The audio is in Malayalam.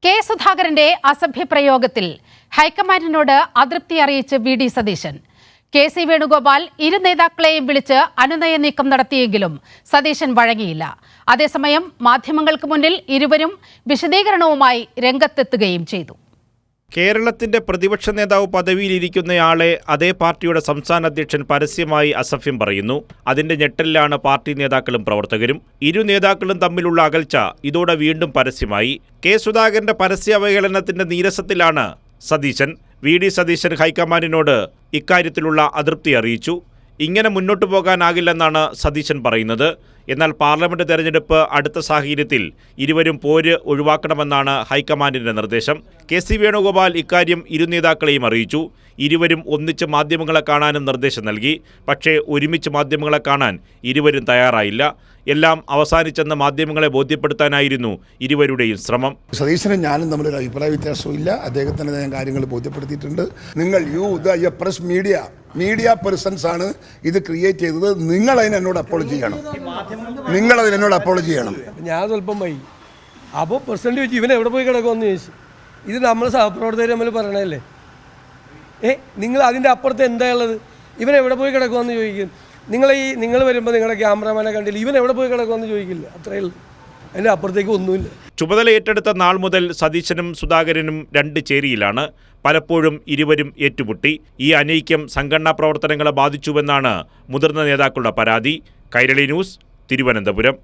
കെ സുധാകരന്റെ അസഭ്യപ്രയോഗത്തിൽ ഹൈക്കമാൻഡിനോട് അതൃപ്തി അറിയിച്ച് വി.ഡി. സതീശൻ. കെ.സി. വേണുഗോപാൽ ഇരു നേതാക്കളെയും വിളിച്ച് അനുനയ നീക്കം നടത്തിയെങ്കിലും സതീശൻ വഴങ്ങിയില്ല. അതേസമയം മാധ്യമങ്ങൾക്ക് മുന്നിൽ ഇരുവരും വിശദീകരണവുമായി രംഗത്തെത്തുകയും ചെയ്തു. കേരളത്തിന്റെ പ്രതിപക്ഷ നേതാവ് പദവിയിലിരിക്കുന്നയാളെ അതേ പാർട്ടിയുടെ സംസ്ഥാന അധ്യക്ഷൻ പരസ്യമായി അസഭ്യം പറയുന്നു. അതിന്റെ ഞെട്ടലിലാണ് പാർട്ടി നേതാക്കളും പ്രവർത്തകരും. ഇരു നേതാക്കളും തമ്മിലുള്ള അകൽച്ച ഇതോടെ വീണ്ടും പരസ്യമായി. കെ സുധാകരന്റെ പരസ്യ അവഹേളനത്തിന്റെ നീരസത്തിലാണ് സതീശൻ. വി.ഡി. സതീശൻ ഹൈക്കമാൻഡിനോട് ഇക്കാര്യത്തിലുള്ള അതൃപ്തി അറിയിച്ചു. ഇങ്ങനെ മുന്നോട്ടു പോകാനാകില്ലെന്നാണ് സതീശൻ പറയുന്നത്. എന്നാൽ പാർലമെന്റ് തെരഞ്ഞെടുപ്പ് അടുത്ത സാഹചര്യത്തിൽ ഇരുവരും പോര് ഒഴിവാക്കണമെന്നാണ് ഹൈക്കമാൻഡിന്റെ നിർദ്ദേശം. കെ.സി. വേണുഗോപാൽ ഇക്കാര്യം ഇരു നേതാക്കളെയും അറിയിച്ചു. ഇരുവരും ഒന്നിച്ച് മാധ്യമങ്ങളെ കാണാനും നിർദ്ദേശം നൽകി. പക്ഷേ ഒരുമിച്ച് മാധ്യമങ്ങളെ കാണാൻ ഇരുവരും തയ്യാറായില്ല. എല്ലാം അവസാനിച്ചെന്ന് മാധ്യമങ്ങളെ ബോധ്യപ്പെടുത്താനായിരുന്നു ഇരുവരുടെയും ശ്രമം. സതീശനും ഞാനും തമ്മിലൊരു അഭിപ്രായ വ്യത്യാസമില്ല. അദ്ദേഹത്തിന് ഞാൻ കാര്യങ്ങൾ ബോധ്യപ്പെടുത്തിയിട്ടുണ്ട്. നിങ്ങൾ പ്രസ് മീഡിയ പേഴ്സൺസ് ആണ് ഇത് ക്രിയേറ്റ് ചെയ്തത്. നിങ്ങൾ അതിനോട് അപ്പോളജി ചെയ്യണം. ഞാൻ സ്വല്പം വൈകി. അപ്പോൾ പ്രസിഡന്റ് ചോദിച്ചു ഇവൻ എവിടെ പോയി കിടക്കുമെന്ന് ചോദിച്ചു. ഇത് നമ്മൾ സഹപ്രവർത്തകർ തമ്മിൽ പറയണല്ലേ. നിങ്ങൾ അതിൻ്റെ അപ്പുറത്ത് എന്താ ഉള്ളത്? ഇവൻ എവിടെ പോയി കിടക്കുമെന്ന് ചോദിക്കും. നിങ്ങൾ വരുമ്പോൾ നിങ്ങളുടെ ക്യാമറമാനെ കണ്ടില്ല, ഇവൻ എവിടെ പോയി കിടക്കുമെന്ന് ചോദിക്കില്ല. അത്രയേ ഉള്ളൂ. അതിൻ്റെ അപ്പുറത്തേക്ക് ഒന്നുമില്ല. ചുമതല ഏറ്റെടുത്ത നാൾ മുതൽ സതീശനും സുധാകരനും രണ്ട് ചേരിയിലാണ്. പലപ്പോഴും ഇരുവരും ഏറ്റുമുട്ടി. ഈ അനൈക്യം സംഘടനാ പ്രവർത്തനങ്ങളെ ബാധിച്ചുവെന്നാണ് മുതിർന്ന നേതാക്കളുടെ പരാതി. കൈരളി ന്യൂസ്, തിരുവനന്തപുരം.